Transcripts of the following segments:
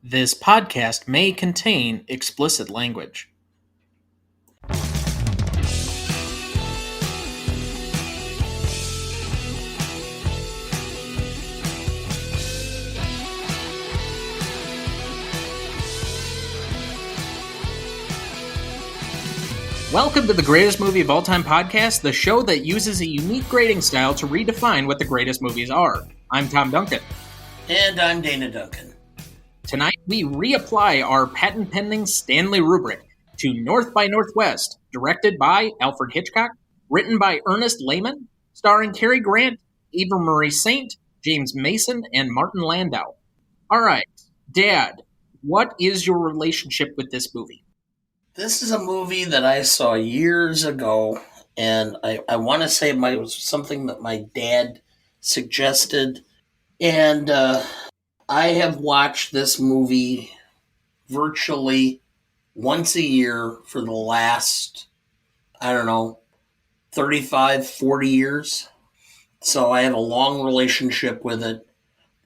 This podcast may contain explicit language. Welcome to the Greatest Movie of All Time podcast, the show that uses a unique grading style to redefine what the greatest movies are. I'm Tom Duncan. And I'm Dana Duncan. Tonight, we reapply our patent-pending Stanley rubric to North by Northwest, directed by Alfred Hitchcock, written by Ernest Lehman, starring Cary Grant, Eva Marie Saint, James Mason, and Martin Landau. All right, Dad, what is your relationship with this movie? This is a movie that I saw years ago, and I want to say it was something that my dad suggested. And I have watched this movie virtually once a year for the last, 35, 40 years. So I have a long relationship with it.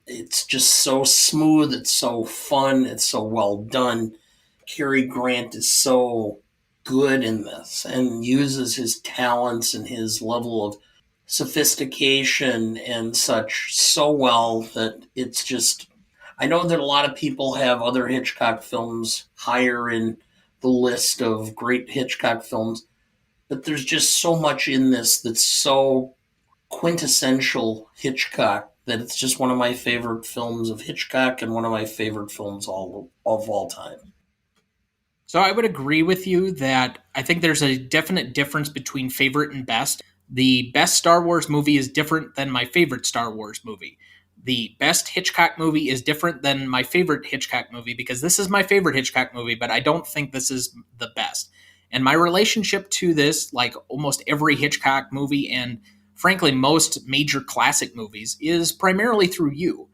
It's just so smooth. It's so fun. It's so well done. Cary Grant is so good in this and uses his talents and his level of sophistication and such so well that it's just, I know that a lot of people have other Hitchcock films higher in the list of great Hitchcock films, but there's just so much in this that's so quintessential Hitchcock that it's just one of my favorite films of Hitchcock and one of my favorite films of all time. So I would agree with you that I think there's a definite difference between favorite and best. The best Star Wars movie is different than my favorite Star Wars movie. The best Hitchcock movie is different than my favorite Hitchcock movie because this is my favorite Hitchcock movie, but I don't think this is the best. And my relationship to this, like almost every Hitchcock movie and frankly most major classic movies, is primarily through you.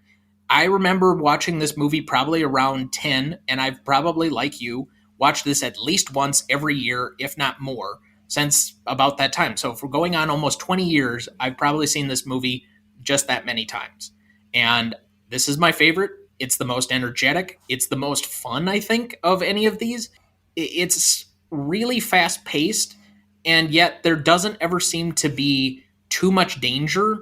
I remember watching this movie probably around 10, and I've probably, like you, watched this at least once every year, if not more, since about that time. So if we're going on almost 20 years, I've probably seen this movie just that many times. And this is my favorite. It's the most energetic. It's the most fun, I think, of any of these. It's really fast-paced, and yet there doesn't ever seem to be too much danger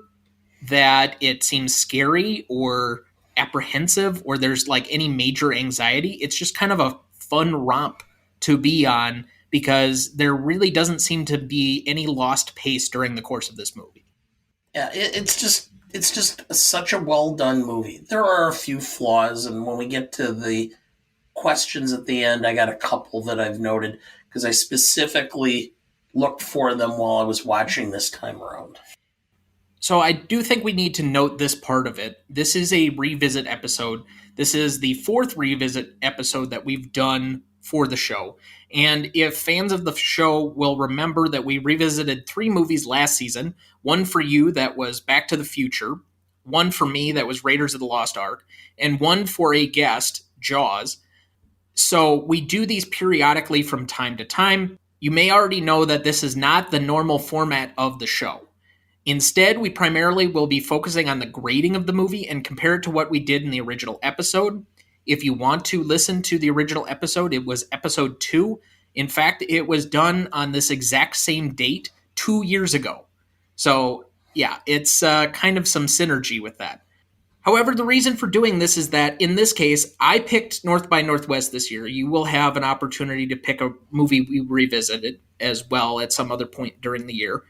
that it seems scary or apprehensive or there's like any major anxiety. It's just kind of a fun romp to be on because there really doesn't seem to be any lost pace during the course of this movie. Yeah, it's just such a well done movie. There are a few flaws, and when we get to the questions at the end, I got a couple that I've noted because I specifically looked for them while I was watching this time around. So I do think we need to note this part of it. This is a revisit episode. This is the fourth revisit episode that we've done for the show. And if fans of the show will remember that we revisited 3 movies last season, one for you that was Back to the Future, one for me that was Raiders of the Lost Ark, and one for a guest, Jaws. So we do these periodically from time to time. You may already know that this is not the normal format of the show. Instead, we primarily will be focusing on the grading of the movie and compare it to what we did in the original episode. If you want to listen to the original episode, it was episode 2. In fact, it was done on this exact same date 2 years ago. So, yeah, it's kind of some synergy with that. However, the reason for doing this is that, in this case, I picked North by Northwest this year. You will have an opportunity to pick a movie we revisited as well at some other point during the year.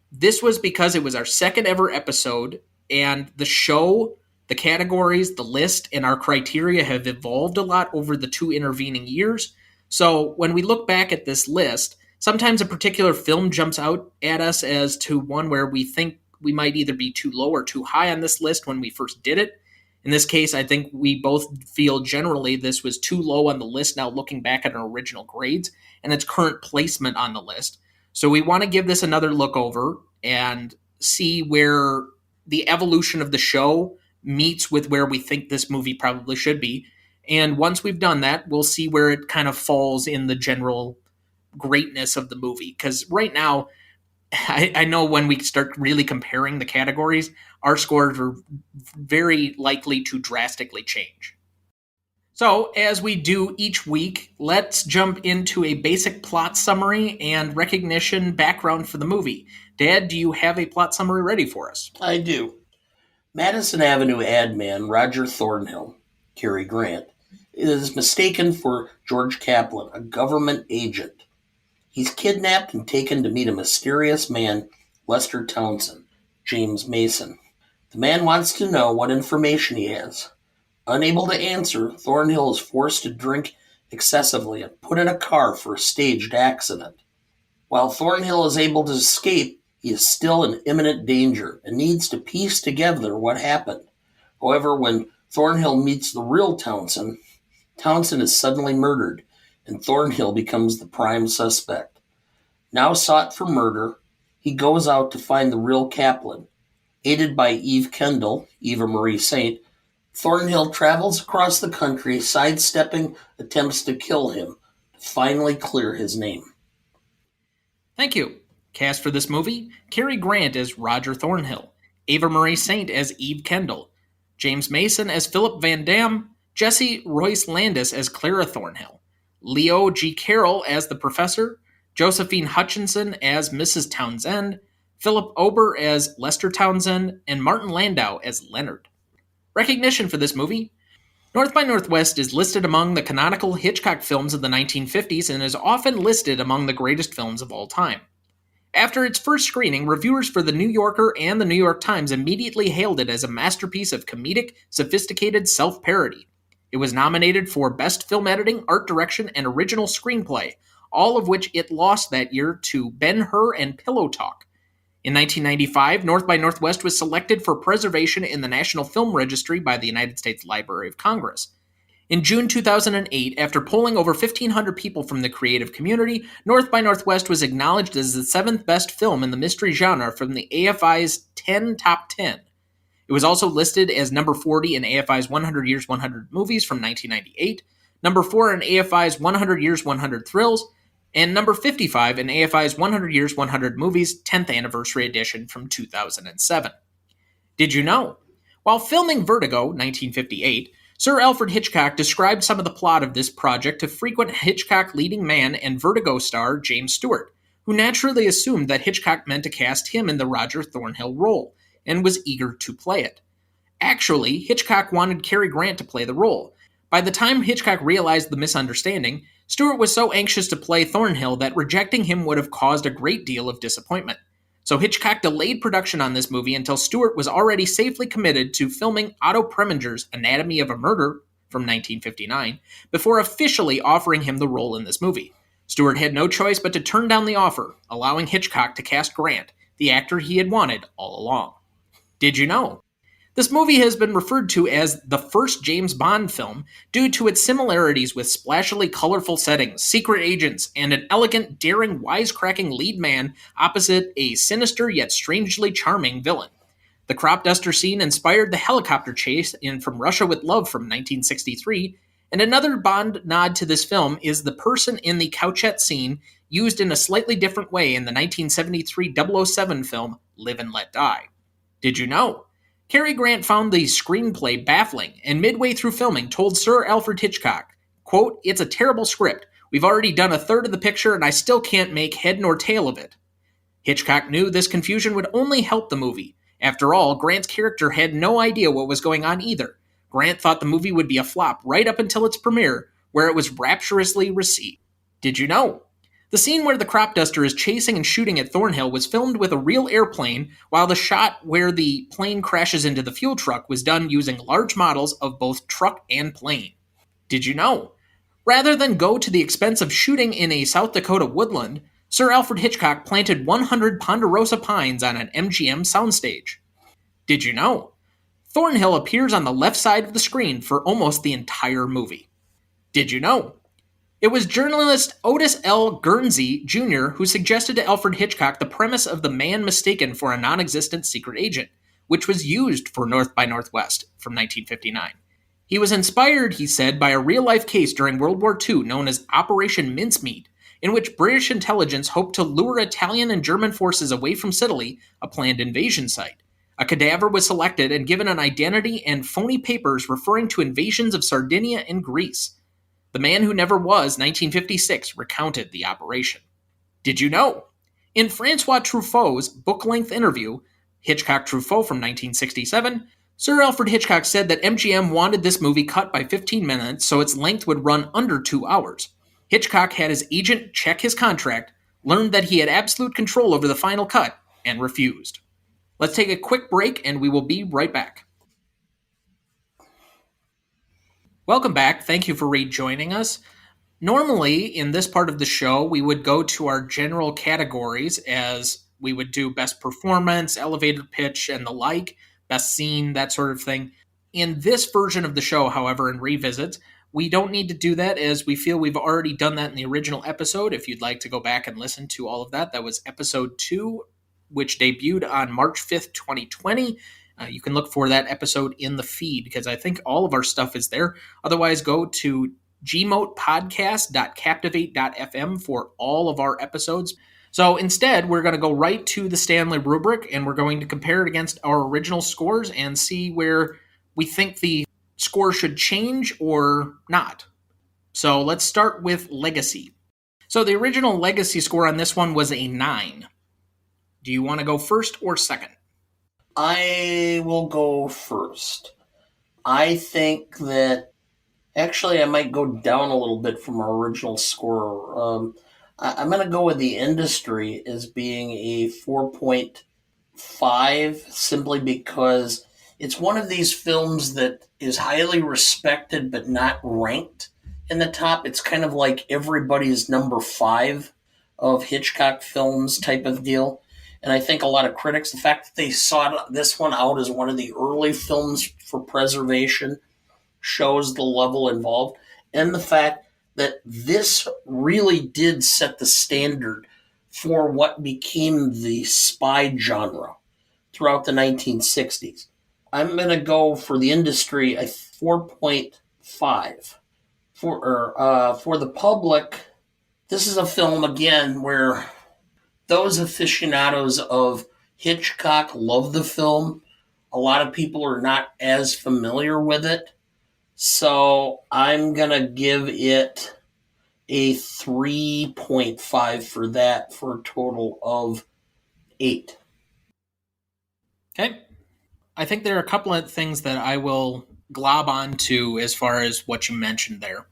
This was because it was our second ever episode, and the show, the categories, the list, and our criteria have evolved a lot over the 2 intervening years. So when we look back at this list, sometimes a particular film jumps out at us as to one where we think we might either be too low or too high on this list when we first did it. In this case, I think we both feel generally this was too low on the list now looking back at our original grades and its current placement on the list. So we want to give this another look over and see where the evolution of the show meets with where we think this movie probably should be. And once we've done that, we'll see where it kind of falls in the general greatness of the movie. Because right now, I know when we start really comparing the categories, our scores are very likely to drastically change. So, as we do each week, let's jump into a basic plot summary and recognition background for the movie. Dad, do you have a plot summary ready for us? I do. Madison Avenue Ad Man Roger Thornhill, Cary Grant, is mistaken for George Kaplan, a government agent. He's kidnapped and taken to meet a mysterious man, Lester Townsend, James Mason. The man wants to know what information he has. Unable to answer, Thornhill is forced to drink excessively and put in a car for a staged accident. While Thornhill is able to escape, he is still in imminent danger and needs to piece together what happened. However, when Thornhill meets the real Townsend, Townsend is suddenly murdered, and Thornhill becomes the prime suspect. Now sought for murder, he goes out to find the real Kaplan. Aided by Eve Kendall, Eva Marie Saint, Thornhill travels across the country, sidestepping attempts to kill him, to finally clear his name. Thank you. Cast for this movie: Cary Grant as Roger Thornhill, Eva Marie Saint as Eve Kendall, James Mason as Philip Van Dam, Jesse Royce Landis as Clara Thornhill, Leo G. Carroll as the Professor, Josephine Hutchinson as Mrs. Townsend, Philip Ober as Lester Townsend, and Martin Landau as Leonard. Recognition for this movie: North by Northwest is listed among the canonical Hitchcock films of the 1950s and is often listed among the greatest films of all time. After its first screening, reviewers for The New Yorker and The New York Times immediately hailed it as a masterpiece of comedic, sophisticated self-parody. It was nominated for Best Film Editing, Art Direction, and Original Screenplay, all of which it lost that year to Ben-Hur and Pillow Talk. In 1995, North by Northwest was selected for preservation in the National Film Registry by the United States Library of Congress. In June 2008, after polling over 1,500 people from the creative community, North by Northwest was acknowledged as the seventh best film in the mystery genre from the AFI's 10 Top 10. It was also listed as number 40 in AFI's 100 Years 100 Movies from 1998, number 4 in AFI's 100 Years 100 Thrills, and number 55 in AFI's 100 Years 100 Movies 10th Anniversary Edition from 2007. Did you know? While filming Vertigo, 1958, Sir Alfred Hitchcock described some of the plot of this project to frequent Hitchcock leading man and Vertigo star James Stewart, who naturally assumed that Hitchcock meant to cast him in the Roger Thornhill role, and was eager to play it. Actually, Hitchcock wanted Cary Grant to play the role. By the time Hitchcock realized the misunderstanding, Stewart was so anxious to play Thornhill that rejecting him would have caused a great deal of disappointment. So Hitchcock delayed production on this movie until Stewart was already safely committed to filming Otto Preminger's Anatomy of a Murder from 1959 before officially offering him the role in this movie. Stewart had no choice but to turn down the offer, allowing Hitchcock to cast Grant, the actor he had wanted all along. Did you know? This movie has been referred to as the first James Bond film due to its similarities with splashily colorful settings, secret agents, and an elegant, daring, wisecracking lead man opposite a sinister yet strangely charming villain. The crop duster scene inspired the helicopter chase in From Russia with Love from 1963, and another Bond nod to this film is the person in the couchette scene used in a slightly different way in the 1973 007 film Live and Let Die. Did you know? Cary Grant found the screenplay baffling and midway through filming told Sir Alfred Hitchcock, quote, "It's a terrible script. We've already done a third of the picture and I still can't make head nor tail of it." Hitchcock knew this confusion would only help the movie. After all, Grant's character had no idea what was going on either. Grant thought the movie would be a flop right up until its premiere, where it was rapturously received. Did you know? The scene where the crop duster is chasing and shooting at Thornhill was filmed with a real airplane, while the shot where the plane crashes into the fuel truck was done using large models of both truck and plane. Did you know? Rather than go to the expense of shooting in a South Dakota woodland, Sir Alfred Hitchcock planted 100 ponderosa pines on an MGM soundstage. Did you know? Thornhill appears on the left side of the screen for almost the entire movie. Did you know? It was journalist Otis L. Guernsey Jr. who suggested to Alfred Hitchcock the premise of the man mistaken for a non-existent secret agent, which was used for North by Northwest from 1959. He was inspired, he said, by a real-life case during World War II known as Operation Mincemeat, in which British intelligence hoped to lure Italian and German forces away from Sicily, a planned invasion site. A cadaver was selected and given an identity and phony papers referring to invasions of Sardinia and Greece. The Man Who Never Was, 1956, recounted the operation. Did you know? In Francois Truffaut's book-length interview, Hitchcock-Truffaut from 1967, Sir Alfred Hitchcock said that MGM wanted this movie cut by 15 minutes so its length would run under 2 hours. Hitchcock had his agent check his contract, learned that he had absolute control over the final cut, and refused. Let's take a quick break and we will be right back. Welcome back. Thank you for rejoining us. Normally, in this part of the show, we would go to our general categories as we would do best performance, elevator pitch, and the like, best scene, that sort of thing. In this version of the show, however, in Revisits, we don't need to do that as we feel we've already done that in the original episode. If you'd like to go back and listen to all of that, that was episode 2, which debuted on March 5th, 2020. You can look for that episode in the feed because I think all of our stuff is there. Otherwise, go to gmotepodcast.captivate.fm for all of our episodes. So instead, we're going to go right to the Stanley rubric and we're going to compare it against our original scores and see where we think the score should change or not. So let's start with Legacy. So the original Legacy score on this one was a 9. Do you want to go first or second? I will go first. I think that actually I might go down a little bit from our original score. I'm going to go with The Industry as being a 4.5 simply because it's one of these films that is highly respected but not ranked in the top. It's kind of like everybody's number 5 of Hitchcock films type of deal. And I think a lot of critics, the fact that they sought this one out as one of the early films for preservation shows the level involved. And the fact that this really did set the standard for what became the spy genre throughout the 1960s. I'm going to go for The Industry a 4.5. For the public, this is a film, again, where those aficionados of Hitchcock love the film. A lot of people are not as familiar with it. So I'm going to give it a 3.5 for that for a total of 8. Okay. I think there are a couple of things that I will glob onto as far as what you mentioned there.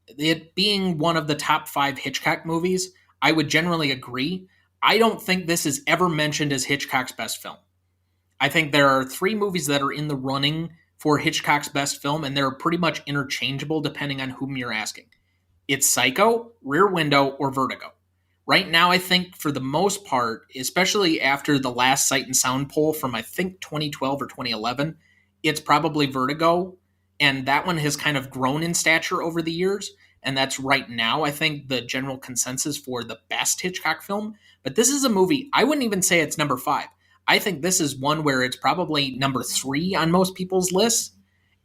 It being one of the top 5 Hitchcock movies, I would generally agree. I don't think this is ever mentioned as Hitchcock's best film. I think there are 3 movies that are in the running for Hitchcock's best film, and they're pretty much interchangeable depending on whom you're asking. It's Psycho, Rear Window, or Vertigo. Right now, I think for the most part, especially after the last Sight and Sound poll from I think 2012 or 2011, it's probably Vertigo, and that one has kind of grown in stature over the years, and that's right now, I think, the general consensus for the best Hitchcock film. But this is a movie, I wouldn't even say it's number 5. I think this is one where it's probably number 3 on most people's lists.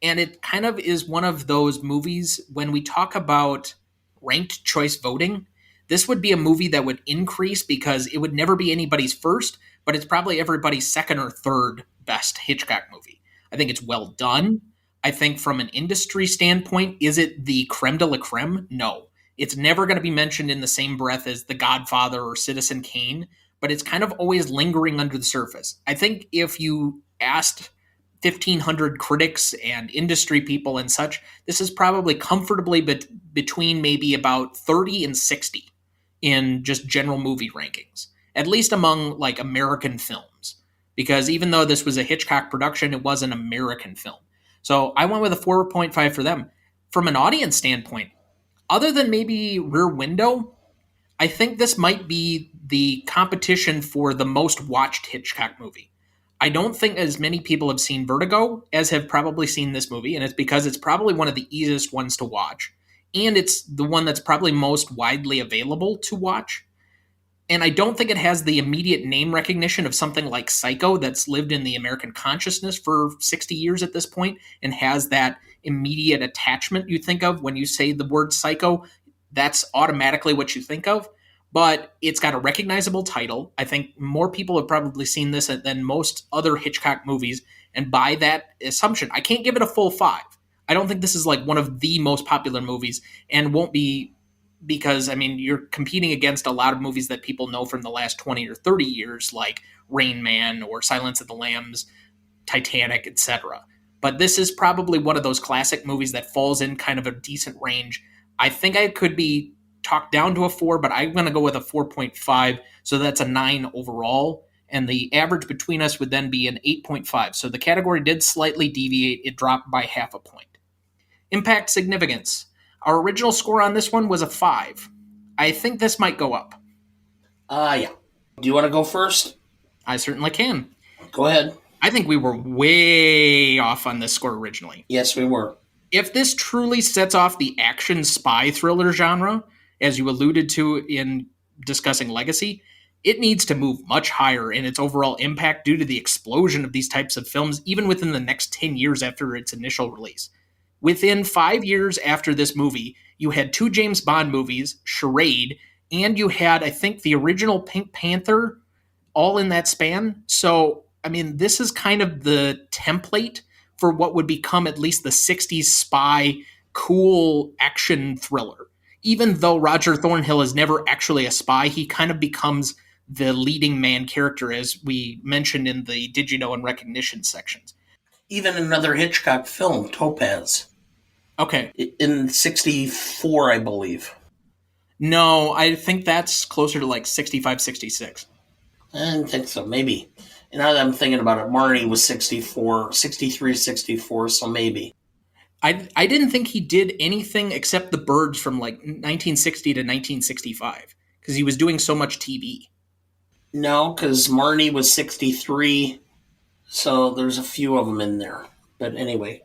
And it kind of is one of those movies when we talk about ranked choice voting, this would be a movie that would increase because it would never be anybody's first, but it's probably everybody's second or third best Hitchcock movie. I think it's well done. I think from an industry standpoint, is it the creme de la creme? No. It's never going to be mentioned in the same breath as The Godfather or Citizen Kane, but it's kind of always lingering under the surface. I think if you asked 1,500 critics and industry people and such, this is probably comfortably between maybe about 30 and 60 in just general movie rankings, at least among like American films. Because even though this was a Hitchcock production, it was an American film. So I went with a 4.5 for them. From an audience standpoint, other than maybe Rear Window, I think this might be the competition for the most watched Hitchcock movie. I don't think as many people have seen Vertigo as have probably seen this movie, and it's because it's probably one of the easiest ones to watch. And it's the one that's probably most widely available to watch. And I don't think it has the immediate name recognition of something like Psycho that's lived in the American consciousness for 60 years at this point and has that immediate attachment you think of when you say the word Psycho. That's automatically what you think of. but it's got a recognizable title. I think more people have probably seen this than most other Hitchcock movies, and by that assumption, I can't give it a full 5. I don't think this is like one of the most popular movies, and won't be, because I mean you're competing against a lot of movies that people know from the last 20 or 30 years, like Rain Man or Silence of the Lambs, Titanic, etc. But this is probably one of those classic movies that falls in kind of a decent range. I think I could be talked down to a 4, but I'm going to go with a 4.5. So that's a 9 overall. And the average between us would then be an 8.5. So the category did slightly deviate. It dropped by half a point. Impact significance. Our original score on this one was a 5. I think this might go up. Yeah. Do you want to go first? I certainly can. Go ahead. I think we were way off on this score originally. Yes, we were. If this truly sets off the action spy thriller genre, as you alluded to in discussing Legacy, it needs to move much higher in its overall impact due to the explosion of these types of films, even within the next 10 years after its initial release. Within 5 years after this movie, you had 2 James Bond movies, Charade, and you had, I think, the original Pink Panther, all in that span. So, I mean, this is kind of the template for what would become at least the 60s spy, cool action thriller. Even though Roger Thornhill is never actually a spy, he kind of becomes the leading man character, as we mentioned in the Did You Know and Recognition sections. Even another Hitchcock film, Topaz. Okay. In 64, I believe. No, I think that's closer to like 65, 66. I didn't think so, maybe. And now that I'm thinking about it, Marnie was 64, 63, 64, so maybe. I didn't think he did anything except The Birds from like 1960 to 1965, because he was doing so much TV. No, because Marnie was 63, so there's a few of them in there. But anyway.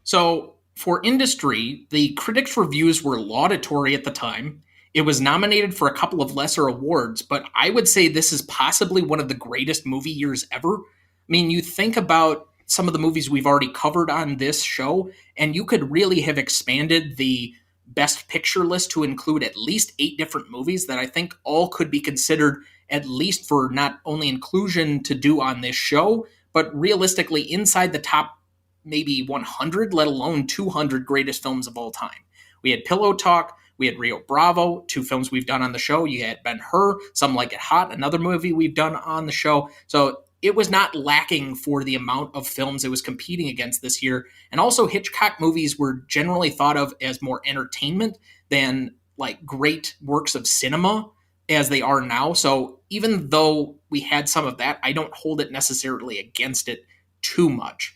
So, for industry, the critics' reviews were laudatory at the time. It was nominated for a couple of lesser awards, but I would say this is possibly one of the greatest movie years ever. I mean, you think about some of the movies we've already covered on this show, and you could really have expanded the Best Picture list to include at least 8 different movies that I think all could be considered at least for not only inclusion to do on this show, but realistically inside the top maybe 100, let alone 200 greatest films of all time. We had Pillow Talk, we had Rio Bravo, 2 films we've done on the show. You had Ben-Hur, Some Like It Hot, another movie we've done on the show. So it was not lacking for the amount of films it was competing against this year. And also Hitchcock movies were generally thought of as more entertainment than like great works of cinema as they are now. So even though we had some of that, I don't hold it necessarily against it too much.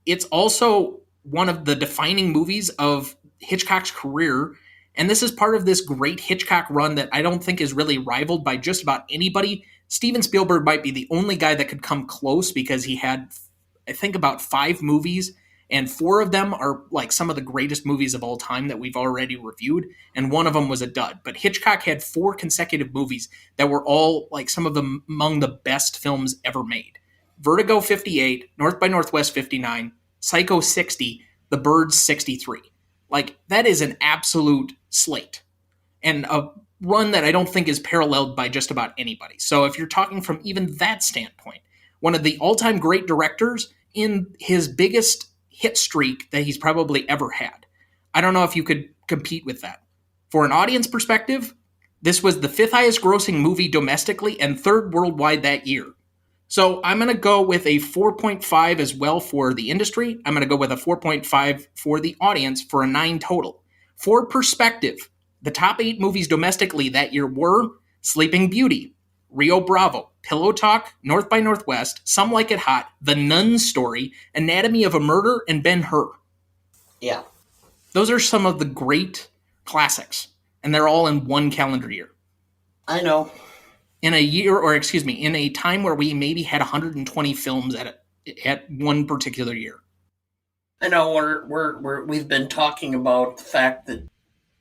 It's also one of the defining movies of Hitchcock's career. And this is part of this great Hitchcock run that I don't think is really rivaled by just about anybody. Steven Spielberg might be the only guy that could come close because he had, I think, about 5 movies, and 4 of them are like some of the greatest movies of all time that we've already reviewed, and one of them was a dud. But Hitchcock had 4 consecutive movies that were all like some of them among the best films ever made. Vertigo 58, North by Northwest 59, Psycho 60, The Birds 63. Like, that is an absolute slate. And a run that I don't think is paralleled by just about anybody. So if you're talking from even that standpoint, one of the all-time great directors in his biggest hit streak that he's probably ever had. I don't know if you could compete with that. For an audience perspective, this was the 5th highest grossing movie domestically and 3rd worldwide that year. So I'm going to go with a 4.5 as well for the industry. I'm going to go with a 4.5 for the audience for a 9 total. For perspective, the top 8 movies domestically that year were Sleeping Beauty, Rio Bravo, Pillow Talk, North by Northwest, Some Like It Hot, The Nun Story, Anatomy of a Murder, and Ben-Hur. Yeah. Those are some of the great classics, and they're all in one calendar year. I know. In a year, or excuse me, in a time where we maybe had 120 films at one particular year. I know we've been talking about the fact that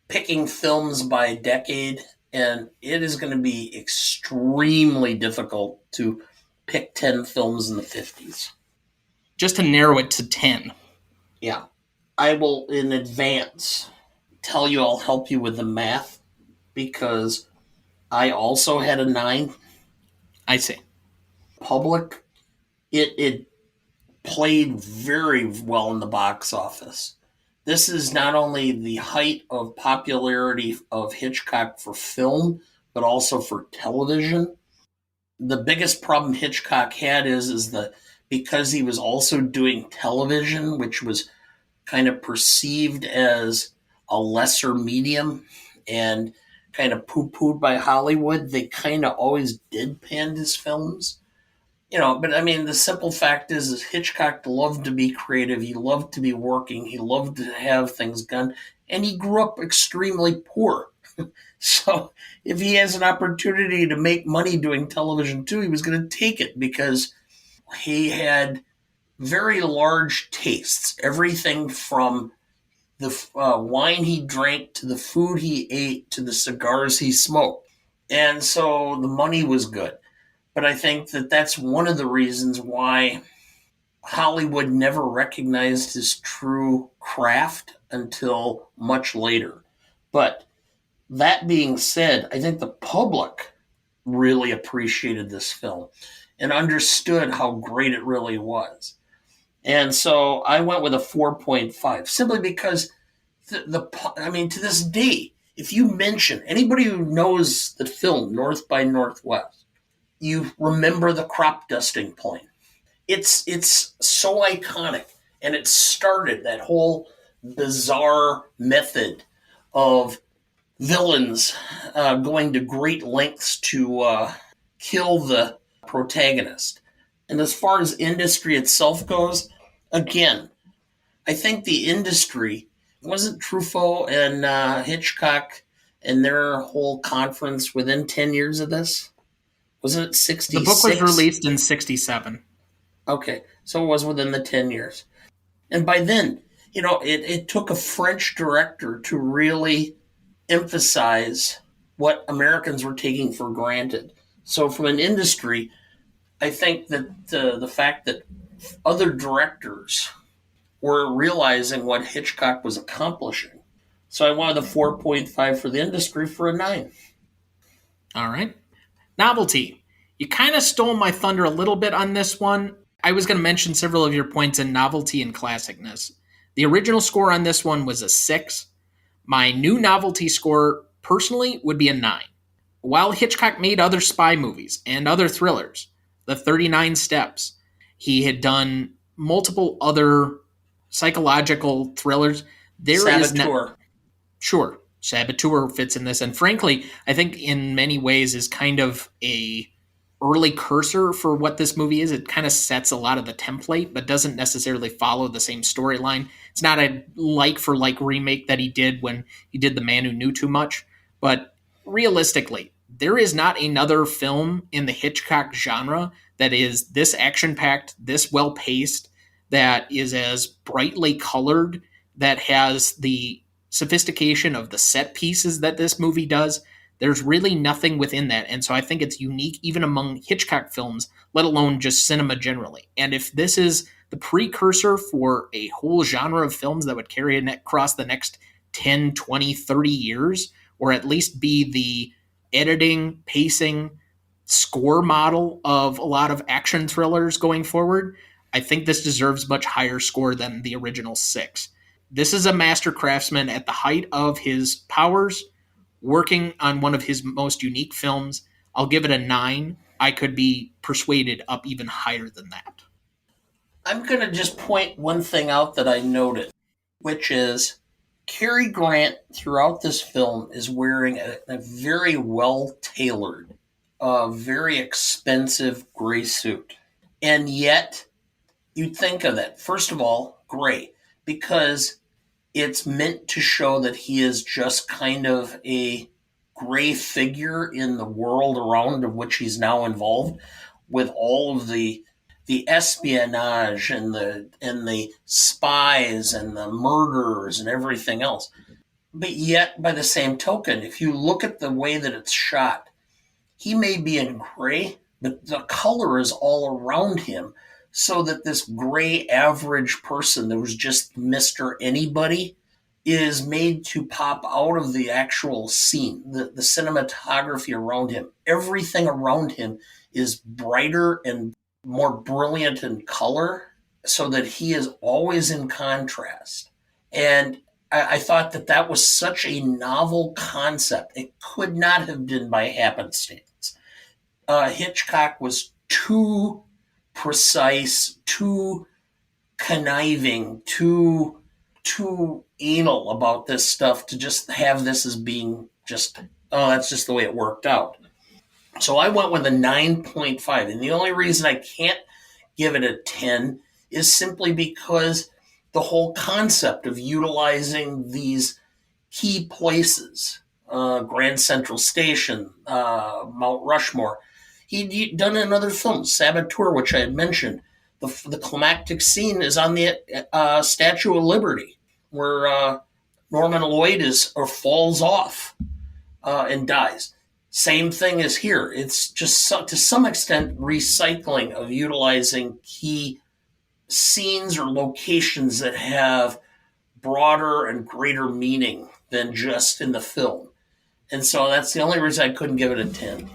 picking films by decade, and it is going to be extremely difficult to pick 10 films in the 50s. Just to narrow it to 10. Yeah. I will, in advance, tell you I'll help you with the math, because I also had a 9. I see. Public, it played very well in the box office. This is not only the height of popularity of Hitchcock for film, but also for television. The biggest problem Hitchcock had is that because he was also doing television, which was kind of perceived as a lesser medium and kind of poo-pooed by Hollywood, they kind of always deadpanned his films. But I mean, the simple fact is Hitchcock loved to be creative. He loved to be working. He loved to have things done, and he grew up extremely poor. So if he has an opportunity to make money doing television too, he was going to take it because he had very large tastes. Everything from the wine he drank to the food he ate to the cigars he smoked. And so the money was good. But I think that that's one of the reasons why Hollywood never recognized his true craft until much later. But that being said, I think the public really appreciated this film and understood how great it really was. And so I went with a 4.5 simply because I mean, to this day, if you mention anybody who knows the film North by Northwest, you remember the crop dusting plane. It's so iconic, and it started that whole bizarre method of villains going to great lengths to kill the protagonist. And as far as industry itself goes, again, I think the industry wasn't Truffaut and Hitchcock and their whole conference within 10 years of this. Wasn't it The book was 66? released in 67. Okay, so it was within the 10 years. And by then, it took a French director to really emphasize what Americans were taking for granted. So, from an industry, I think that the fact that other directors were realizing what Hitchcock was accomplishing. So, I wanted a 4.5 for the industry for a 9. All right. Novelty. You kind of stole my thunder a little bit on this one. I was going to mention several of your points in novelty and classicness. The original score on this one was a 6. My new novelty score, personally, would be a 9. While Hitchcock made other spy movies and other thrillers, The 39 Steps, he had done multiple other psychological thrillers. There is Saboteur. Sure, Saboteur fits in this, and frankly, I think in many ways is kind of a early cursor for what this movie is. It kind of sets a lot of the template, but doesn't necessarily follow the same storyline. It's not a like for like remake that he did when he did The Man Who Knew Too Much, but realistically, there is not another film in the Hitchcock genre that is this action packed, this well paced, that is as brightly colored, that has the sophistication of the set pieces that this movie does. There's really nothing within that. And so I think it's unique even among Hitchcock films, let alone just cinema generally. And if this is the precursor for a whole genre of films that would carry across the next 10, 20, 30 years, or at least be the editing, pacing, score model of a lot of action thrillers going forward, I think this deserves much higher score than the original 6. This is a master craftsman at the height of his powers, working on one of his most unique films. I'll give it a 9. I could be persuaded up even higher than that. I'm going to just point one thing out that I noted, which is Cary Grant throughout this film is wearing a very well tailored, very expensive gray suit. And yet, you'd think of that. First of all, gray, because it's meant to show that he is just kind of a gray figure in the world around of which he's now involved, with all of the espionage and the spies and the murderers and everything else. But yet, by the same token, if you look at the way that it's shot, he may be in gray, but the color is all around him, so that this gray average person that was just Mr. Anybody is made to pop out of the actual scene, the cinematography around him. Everything around him is brighter and more brilliant in color so that he is always in contrast. And I thought that that was such a novel concept. It could not have been by happenstance. Hitchcock was too precise, too conniving, too anal about this stuff to just have this as being just, oh, that's just the way it worked out. So I went with a 9.5. And the only reason I can't give it a 10 is simply because the whole concept of utilizing these key places, Grand Central Station, Mount Rushmore. He'd done another film, Saboteur, which I had mentioned. The climactic scene is on the Statue of Liberty, where Norman Lloyd is or falls off and dies. Same thing as here. It's just to some extent recycling of utilizing key scenes or locations that have broader and greater meaning than just in the film. And so that's the only reason I couldn't give it a 10.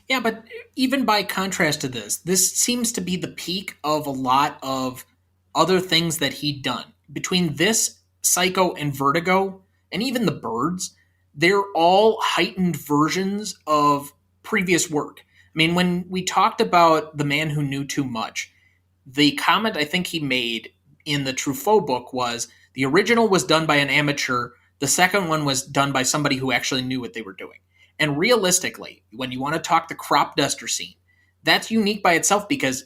Yeah, but even by contrast to this seems to be the peak of a lot of other things that he'd done. Between this, Psycho, and Vertigo, and even The Birds, they're all heightened versions of previous work. I mean, when we talked about The Man Who Knew Too Much, the comment I think he made in the Truffaut book was the original was done by an amateur, the second one was done by somebody who actually knew what they were doing. And realistically, when you want to talk the crop duster scene, that's unique by itself because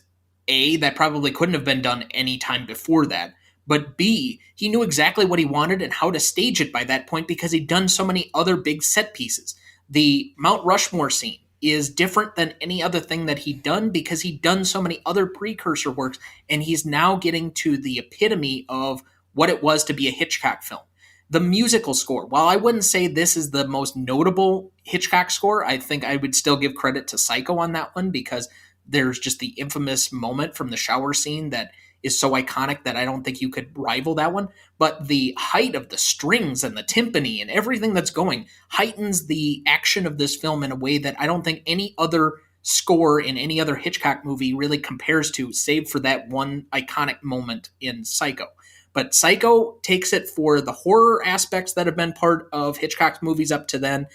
A, that probably couldn't have been done any time before that. But B, he knew exactly what he wanted and how to stage it by that point because he'd done so many other big set pieces. The Mount Rushmore scene is different than any other thing that he'd done because he'd done so many other precursor works, and he's now getting to the epitome of what it was to be a Hitchcock film. The musical score, while I wouldn't say this is the most notable Hitchcock score, I think I would still give credit to Psycho on that one because there's just the infamous moment from the shower scene that is so iconic that I don't think you could rival that one. But the height of the strings and the timpani and everything that's going heightens the action of this film in a way that I don't think any other score in any other Hitchcock movie really compares to, save for that one iconic moment in Psycho. But Psycho takes it for the horror aspects that have been part of Hitchcock's movies up to then.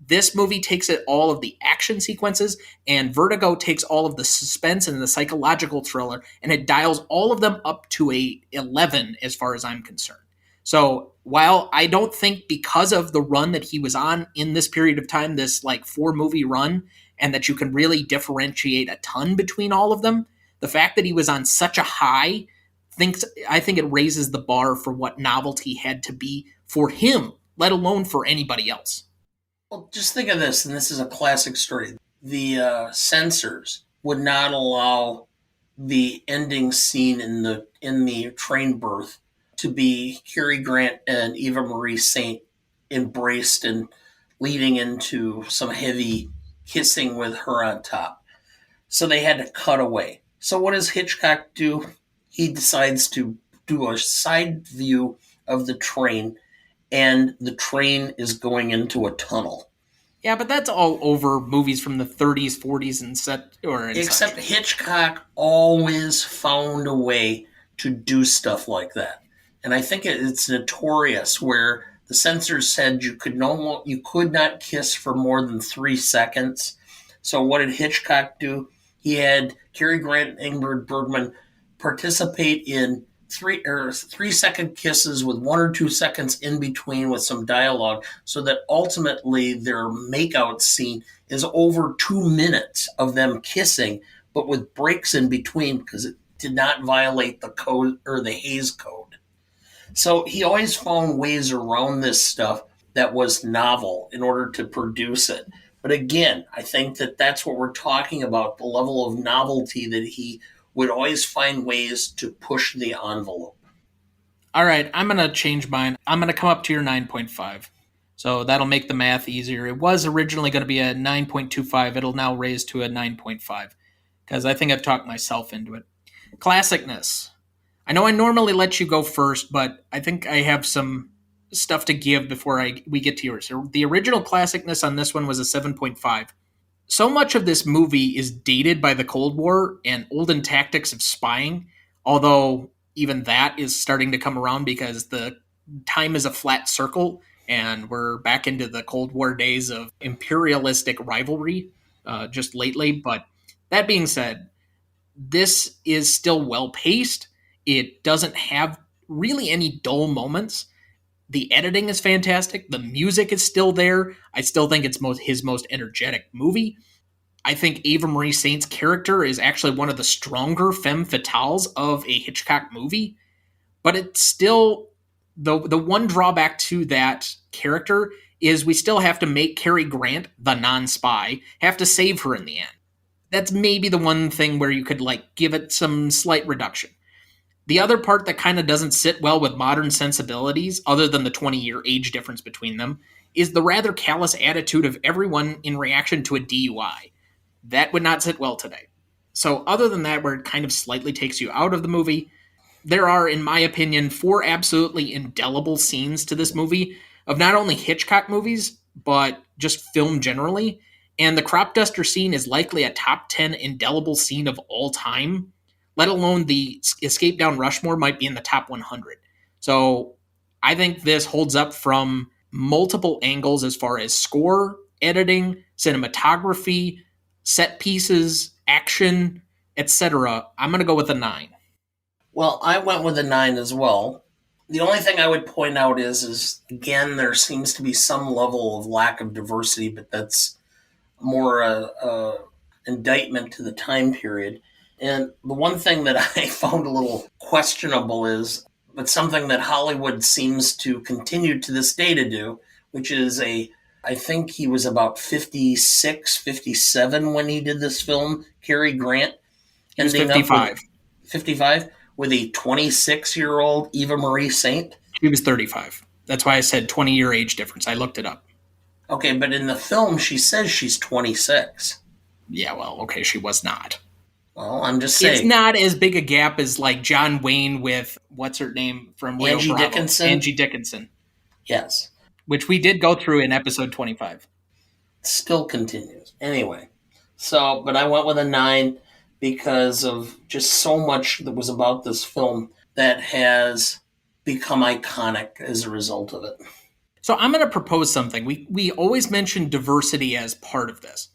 This movie takes it all of the action sequences, and Vertigo takes all of the suspense and the psychological thriller, and it dials all of them up to a 11 as far as I'm concerned. So while I don't think because of the run that he was on in this period of time, this like 4-movie run, and that you can really differentiate a ton between all of them, the fact that he was on such a high I think it raises the bar for what novelty had to be for him, let alone for anybody else. Well, just think of this, and this is a classic story. The censors would not allow the ending scene in the train berth to be Cary Grant and Eva Marie Saint embraced and leading into some heavy kissing with her on top. So they had to cut away. So what does Hitchcock do? He decides to do a side view of the train, and the train is going into a tunnel. Yeah, but that's all over movies from the 30s, 40s, and Except Hitchcock always found a way to do stuff like that, and I think it's notorious where the censors said you could not kiss for more than 3 seconds. So what did Hitchcock do? He had Cary Grant and Ingrid Bergman participate in 3-second kisses with 1 or 2 seconds in between with some dialogue, so that ultimately their makeout scene is over 2 minutes of them kissing, but with breaks in between because it did not violate the code or the Hays Code. So he always found ways around this stuff that was novel in order to produce it. But again, I think that that's what we're talking about, the level of novelty that he would always find ways to push the envelope. All right, I'm going to change mine. I'm going to come up to your 9.5. So that'll make the math easier. It was originally going to be a 9.25. It'll now raise to a 9.5 because I think I've talked myself into it. Classicness. I know I normally let you go first, but I think I have some stuff to give before we get to yours. The original classicness on this one was a 7.5. So much of this movie is dated by the Cold War and olden tactics of spying, although even that is starting to come around because the time is a flat circle and we're back into the Cold War days of imperialistic rivalry just lately. But that being said, this is still well paced. It doesn't have really any dull moments. The editing is fantastic. The music is still there. I still think it's his most energetic movie. I think Eva Marie Saint's character is actually one of the stronger femme fatales of a Hitchcock movie, but it's still the one drawback to that character is we still have to make Cary Grant, the non-spy, have to save her in the end. That's maybe the one thing where you could like give it some slight reduction. The other part that kind of doesn't sit well with modern sensibilities, other than the 20-year age difference between them, is the rather callous attitude of everyone in reaction to a DUI. That would not sit well today. So, other than that, where it kind of slightly takes you out of the movie, there are, in my opinion, 4 absolutely indelible scenes to this movie of not only Hitchcock movies, but just film generally. And the crop duster scene is likely a top 10 indelible scene of all time, let alone the Escape Down Rushmore might be in the top 100. So I think this holds up from multiple angles as far as score, editing, cinematography, set pieces, action, etc. I'm going to go with a 9. Well, I went with a 9 as well. The only thing I would point out is again, there seems to be some level of lack of diversity, but that's more a indictment to the time period. And the one thing that I found a little questionable is, but something that Hollywood seems to continue to this day to do, which is I think he was about 56, 57 when he did this film, Cary Grant. He was 55. 55? With a 26-year-old Eva Marie Saint? She was 35. That's why I said 20-year age difference. I looked it up. Okay, but in the film, she says she's 26. Yeah, well, okay, she was not. Well, I'm just saying. It's not as big a gap as like John Wayne with, what's her name from Rio Angie Bravo? Dickinson? Angie Dickinson. Yes. Which we did go through in episode 25. Still continues. Anyway, but I went with a 9 because of just so much that was about this film that has become iconic as a result of it. So I'm going to propose something. We always mention diversity as part of this.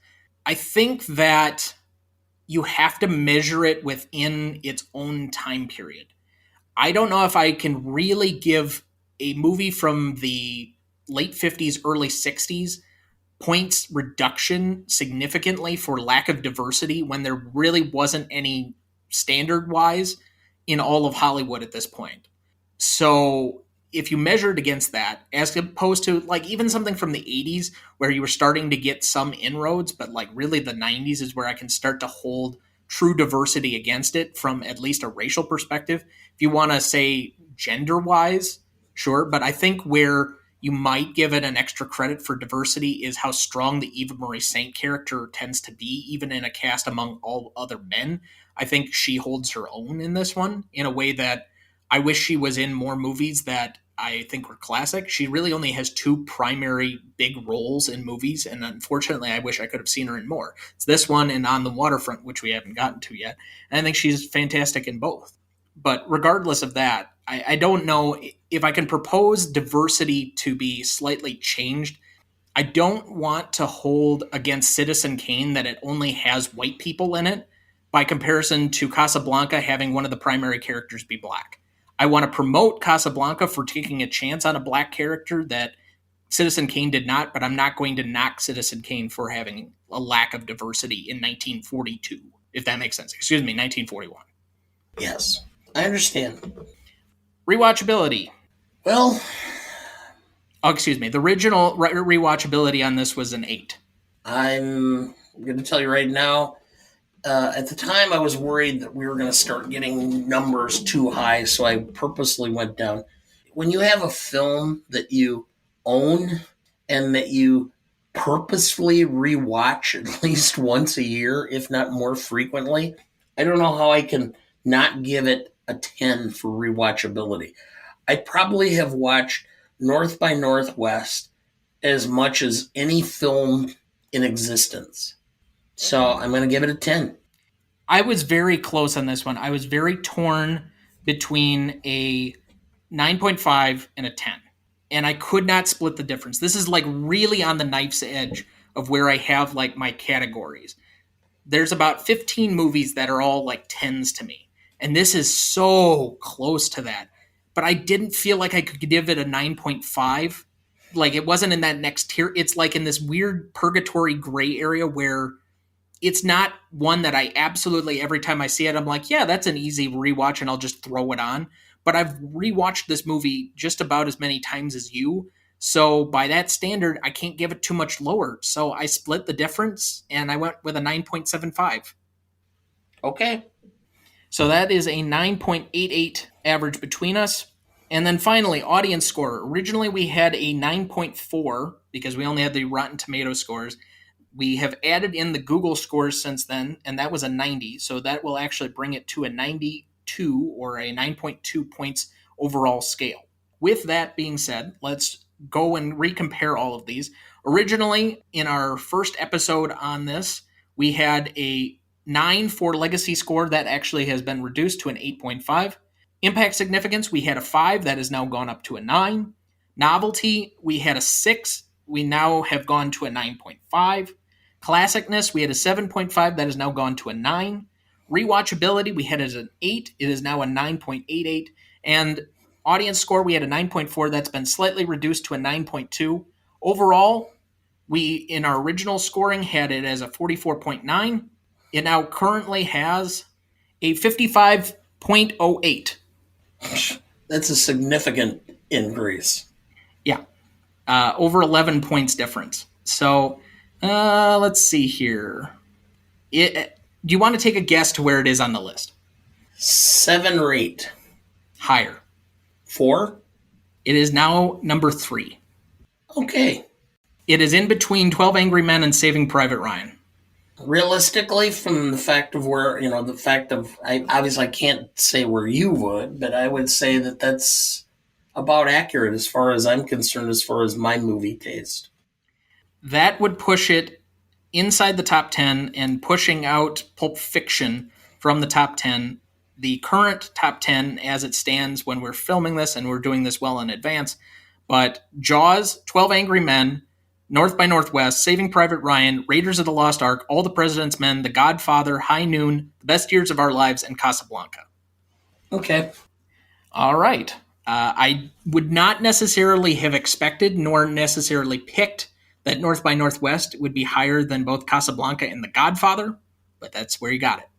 I think that you have to measure it within its own time period. I don't know if I can really give a movie from the late 50s, early 60s points reduction significantly for lack of diversity when there really wasn't any standard wise in all of Hollywood at this point. So if you measure it against that, as opposed to like even something from the 80s where you were starting to get some inroads, but like really the 90s is where I can start to hold true diversity against it from at least a racial perspective. If you want to say gender wise, sure. But I think where you might give it an extra credit for diversity is how strong the Eva Marie Saint character tends to be, even in a cast among all other men. I think she holds her own in this one in a way that I wish she was in more movies that I think were classic. She really only has 2 primary big roles in movies, and unfortunately, I wish I could have seen her in more. It's this one and On the Waterfront, which we haven't gotten to yet. And I think she's fantastic in both. But regardless of that, I don't know if I can propose diversity to be slightly changed. I don't want to hold against Citizen Kane that it only has white people in it by comparison to Casablanca having one of the primary characters be black. I want to promote Casablanca for taking a chance on a black character that Citizen Kane did not, but I'm not going to knock Citizen Kane for having a lack of diversity in 1942, if that makes sense. Excuse me, 1941. Yes, I understand. Rewatchability. Well, excuse me. The original rewatchability on this was an 8. I'm going to tell you right now, at the time I was worried that we were going to start getting numbers too high, so I purposely went down. When you have a film that you own and that you purposefully rewatch at least once a year, if not more frequently, I don't know how I can not give it a 10 for rewatchability. I probably have watched North by Northwest as much as any film in existence. So I'm going to give it a 10. I was very close on this one. I was very torn between a 9.5 and a 10. And I could not split the difference. This is like really on the knife's edge of where I have like my categories. There's about 15 movies that are all like 10s to me. And this is so close to that. But I didn't feel like I could give it a 9.5. Like it wasn't in that next tier. It's like in this weird purgatory gray area where it's not one that I absolutely, every time I see it, I'm like, yeah, that's an easy rewatch and I'll just throw it on. But I've rewatched this movie just about as many times as you. So by that standard, I can't give it too much lower. So I split the difference and I went with a 9.75. Okay. So that is a 9.88 average between us. And then finally, audience score. Originally, we had a 9.4 because we only had the Rotten Tomato scores. We have added in the Google scores since then, and that was a 90. So that will actually bring it to a 92 or a 9.2 points overall scale. With that being said, let's go and recompare all of these. Originally, in our first episode on this, we had a 9 for legacy score that actually has been reduced to an 8.5. Impact significance, we had a 5 that has now gone up to a 9. Novelty, we had a 6. We now have gone to a 9.5. Classicness, we had a 7.5 that has now gone to a 9. Rewatchability, we had as an 8. It is now a 9.88. And audience score, we had a 9.4 that's been slightly reduced to a 9.2. Overall, we, in our original scoring, had it as a 44.9. It now currently has a 55.08. That's a significant increase. Yeah. Over 11 points difference. So let's see here. Do you want to take a guess to where it is on the list? 7 or 8. Higher. 4? It is now number 3. Okay. It is in between 12 Angry Men and Saving Private Ryan. Realistically, from the fact of where, I obviously can't say where you would, but I would say that that's about accurate as far as I'm concerned, as far as my movie taste. That would push it inside the top 10 and pushing out Pulp Fiction from the top 10. The current top 10 as it stands when we're filming this, and we're doing this well in advance, but Jaws, 12 Angry Men, North by Northwest, Saving Private Ryan, Raiders of the Lost Ark, All the President's Men, The Godfather, High Noon, The Best Years of Our Lives, and Casablanca. Okay. All right. I would not necessarily have expected nor necessarily picked that North by Northwest would be higher than both Casablanca and The Godfather, but that's where you got it.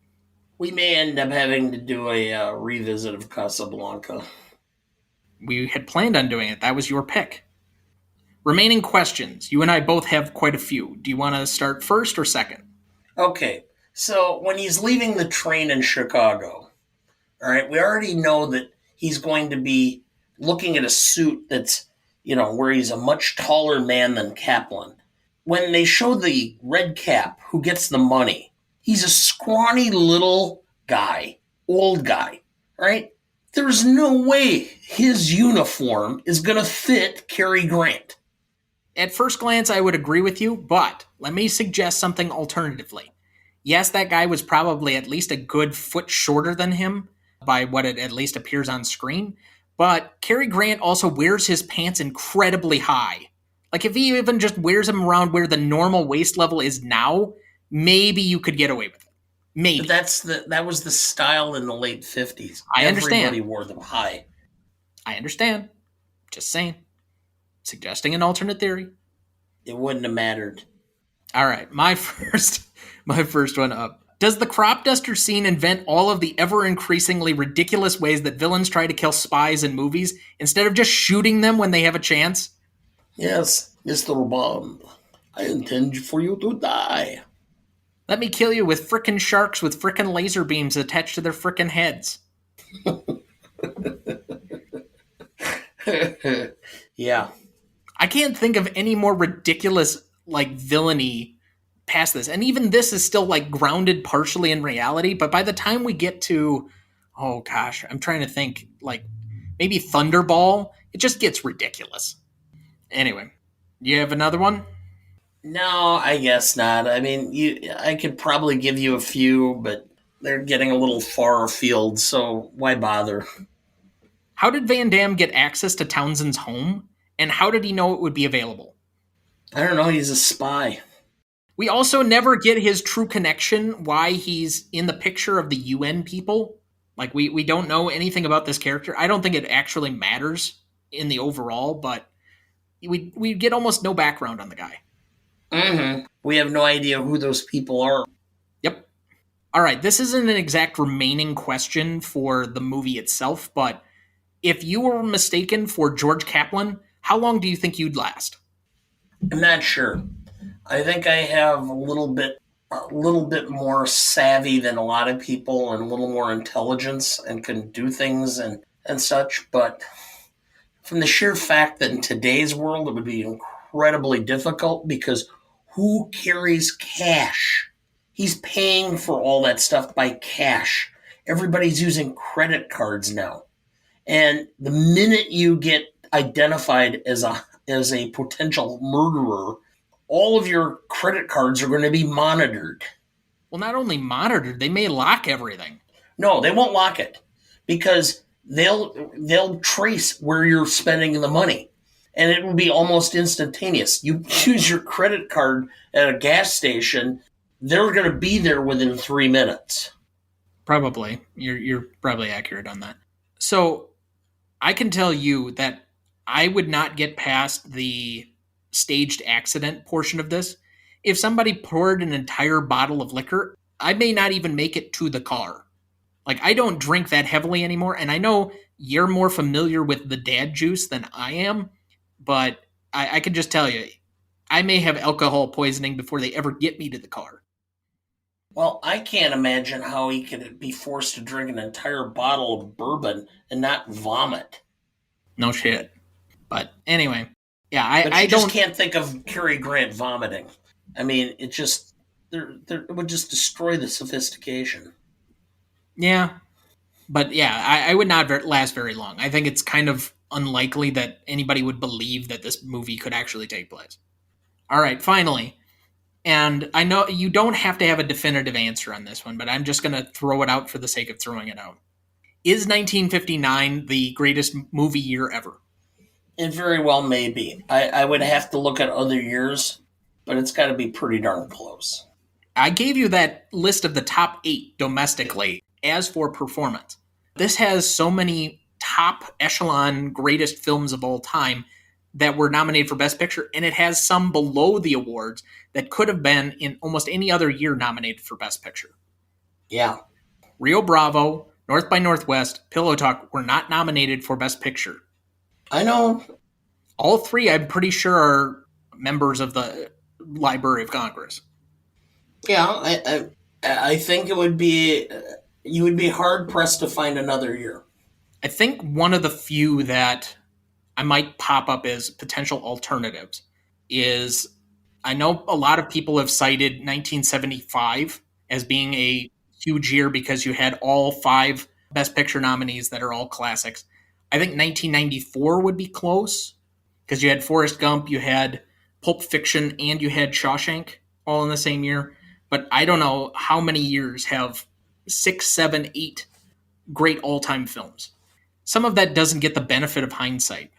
We may end up having to do a revisit of Casablanca. We had planned on doing it. That was your pick. Remaining questions. You and I both have quite a few. Do you want to start first or second? Okay, so when he's leaving the train in Chicago, all right, we already know that he's going to be looking at a suit that's, where he's a much taller man than Kaplan. When they show the red cap who gets the money, he's a scrawny little guy, old guy, right? There's no way his uniform is going to fit Cary Grant. At first glance, I would agree with you, but let me suggest something alternatively. Yes, that guy was probably at least a good foot shorter than him by what it at least appears on screen, but Cary Grant also wears his pants incredibly high. Like if he even just wears them around where the normal waist level is now, maybe you could get away with it. Maybe. But that was the style in the late 50s. I understand. Everybody wore them high. I understand. Just saying. Suggesting an alternate theory. It wouldn't have mattered. All right, my first one up. Does the crop duster scene invent all of the ever-increasingly ridiculous ways that villains try to kill spies in movies instead of just shooting them when they have a chance? Yes, Mr. Bond. I intend for you to die. Let me kill you with frickin' sharks with frickin' laser beams attached to their frickin' heads. Yeah. I can't think of any more ridiculous, villainy past this. And even this is still, grounded partially in reality. But by the time we get to, oh gosh, I'm trying to think, maybe Thunderball. It just gets ridiculous. Anyway, you have another one? No, I guess not. I mean, I could probably give you a few, but they're getting a little far afield, so why bother? How did Van Damme get access to Townsend's home? And how did he know it would be available? I don't know. He's a spy. We also never get his true connection, why he's in the picture of the UN people. Like, we don't know anything about this character. I don't think it actually matters in the overall, but we get almost no background on the guy. Mm-hmm. We have no idea who those people are. Yep. All right, this isn't an exact remaining question for the movie itself, but if you were mistaken for George Kaplan, how long do you think you'd last? I'm not sure. I think I have a little bit more savvy than a lot of people and a little more intelligence and can do things and such, but from the sheer fact that in today's world it would be incredibly difficult because who carries cash? He's paying for all that stuff by cash. Everybody's using credit cards now. And the minute you get identified as a potential murderer, all of your credit cards are going to be monitored. Well, not only monitored, they may lock everything. No, they won't lock it because they'll trace where you're spending the money, and it will be almost instantaneous. You use your credit card at a gas station, they're going to be there within 3 minutes. Probably. You're probably accurate on that. So I can tell you that I would not get past the staged accident portion of this. If somebody poured an entire bottle of liquor, I may not even make it to the car. Like, I don't drink that heavily anymore, and I know you're more familiar with the dad juice than I am, but I can just tell you, I may have alcohol poisoning before they ever get me to the car. Well, I can't imagine how he could be forced to drink an entire bottle of bourbon and not vomit. No shit. But anyway, yeah, But I you just don't. can't think of Cary Grant vomiting. I mean, it would just destroy the sophistication. Yeah, but yeah, I would not last very long. I think it's kind of unlikely that anybody would believe that this movie could actually take place. All right, finally. And I know you don't have to have a definitive answer on this one, but I'm just going to throw it out for the sake of throwing it out. Is 1959 the greatest movie year ever? It very well may be. I would have to look at other years, but it's got to be pretty darn close. I gave you that list of the top 8 domestically. As for performance, this has so many top echelon greatest films of all time that were nominated for Best Picture, and it has some below the awards that could have been in almost any other year nominated for Best Picture. Yeah. Rio Bravo, North by Northwest, Pillow Talk were not nominated for Best Picture. I know. All 3, I'm pretty sure, are members of the Library of Congress. Yeah, I think it would be you would be hard pressed to find another year. I think one of the few that I might pop up as potential alternatives is, I know a lot of people have cited 1975 as being a huge year because you had all 5 Best Picture nominees that are all classics. I think 1994 would be close because you had Forrest Gump, you had Pulp Fiction, and you had Shawshank all in the same year. But I don't know how many years have 6, 7, 8 great all-time films. Some of that doesn't get the benefit of hindsight.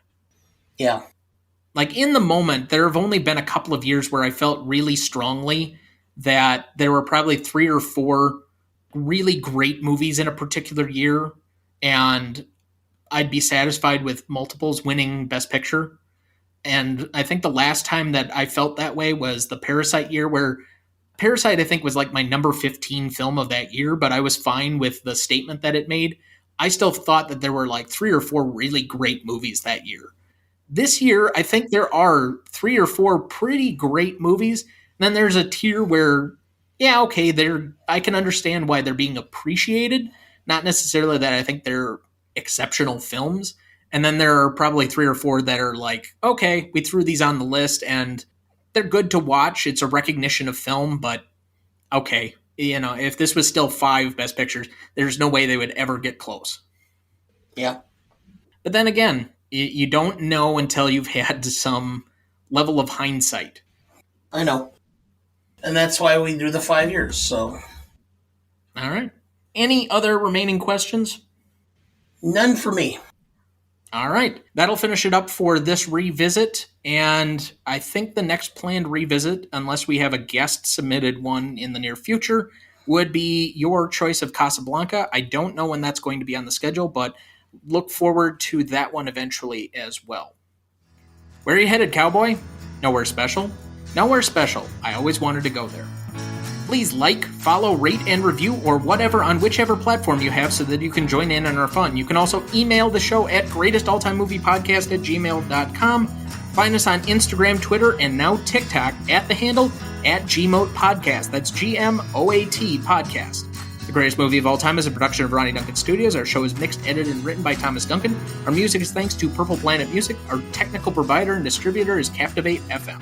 Yeah. Like, in the moment, there have only been a couple of years where I felt really strongly that there were probably 3 or 4 really great movies in a particular year, and I'd be satisfied with multiples winning Best Picture. And I think the last time that I felt that way was the Parasite year, where Parasite, I think, was like my number 15 film of that year, but I was fine with the statement that it made. I still thought that there were like 3 or 4 really great movies that year. This year, I think there are 3 or 4 pretty great movies. And then there's a tier where, yeah, okay, I can understand why they're being appreciated. Not necessarily that I think they're exceptional films. And then there are probably 3 or 4 that are like, okay, we threw these on the list and they're good to watch. It's a recognition of film, but okay, if this was still 5 Best Pictures, there's no way they would ever get close. Yeah. But then again, you don't know until you've had some level of hindsight. I know. And that's why we do the 5 years. So, All right. Any other remaining questions? none for me. All right. That'll finish it up for this revisit. And I think the next planned revisit, unless we have a guest submitted one in the near future, would be your choice of Casablanca. I don't know when that's going to be on the schedule, but look forward to that one eventually as well. Where are you headed, cowboy? Nowhere special? Nowhere special. I always wanted to go there. Please like, follow, rate, and review, or whatever on whichever platform you have so that you can join in on our fun. You can also email the show at greatestaltimemoviepodcast@gmail.com. Find us on Instagram, Twitter, and now TikTok at the handle @GMOAT Podcast. That's GMOAT Podcast. The Greatest Movie of All Time is a production of Ronnie Duncan Studios. Our show is mixed, edited, and written by Thomas Duncan. Our music is thanks to Purple Planet Music. Our technical provider and distributor is Captivate FM.